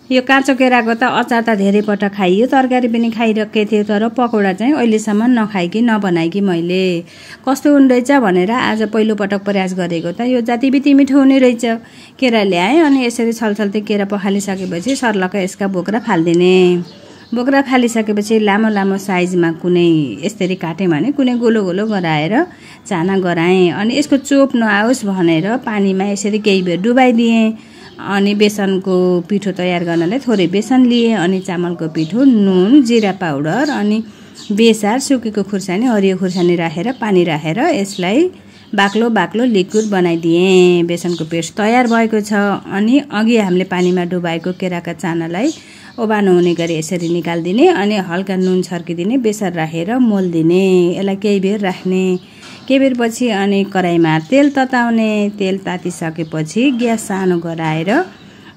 यो काँचो केराको त अचार त धेरै पटक खाइयो, तरकारी पनि खाइरहेको थियो, तर पकौडा चाहिँ अहिलेसम्म नखाइकी नबनाइकी मैले कस्तो हुने रहेछ भनेर आज पहिलो पटक प्रयास गरेको। त यो जतिबिति मिठो हुने रहेछ। केरा ल्याएँ अनि यसरी छलछल्ती केरा पखालिसकेपछि सर्लक्क यसका बोक्रा फालिदिने। बोक्रा फालिसकेपछि लामो लामो साइजमा कुनै यसरी काटेँ भने कुनै गोलो गोलो गराएर चाना गराएँ। अनि यसको चोप नआओस् भनेर पानीमा यसरी केही बेर डुबाइदिएँ। अनि बेसनको पिठो तयार गर्नलाई थोरै बेसन लिए, अनि चामलको पिठो, नुन, जिरा पाउडर, अनि बेसार, सुकेको खुर्सानी, हरियो खुर्सानी राखेर पानी राखेर यसलाई बाक्लो बाक्लो लिक्विड बनाइदिएँ। बेसनको पेस्ट तयार भएको छ। अनि अघि हामीले पानीमा डुबाएको केराका चानालाई ओबानो हुने गरी यसरी निकालिदिने, अनि हल्का नुन छर्किदिने, बेसार राखेर मोल्दिने। यसलाई केही बेर राख्ने। केही बेरपछि अनि कराईमा तेल तताउने। तेल तातिसकेपछि ग्यास सानो गराएर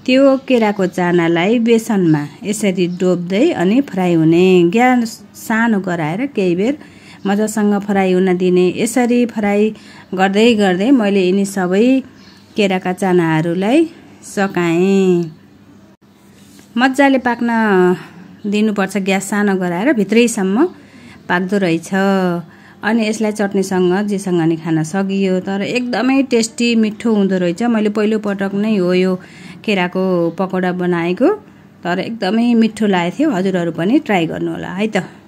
त्यो केराको चानालाई बेसनमा यसरी डोब्दै अनि फ्राई हुने। ग्यास सानो गराएर केही बेर मजासँग फ्राई हुन दिने। यसरी फ्राई गर्दै गर्दै मैले यिनी सबै केराका चानाहरूलाई सकाएँ। मजाले पाक्न दिनुपर्छ, ग्यास सानो गराएर भित्रैसम्म पाक्दो रहेछ। अनि यसलाई चटनीसँग जेसँग नि खान सकियो। तर एकदमै टेस्टी मिठो हुँदो रहेछ। मैले पहिलो पटक नै हो यो केराको पकौडा बनाएको, तर एकदमै मिठो लागेको थियो। हजुरहरू पनि ट्राई गर्नु होला है त।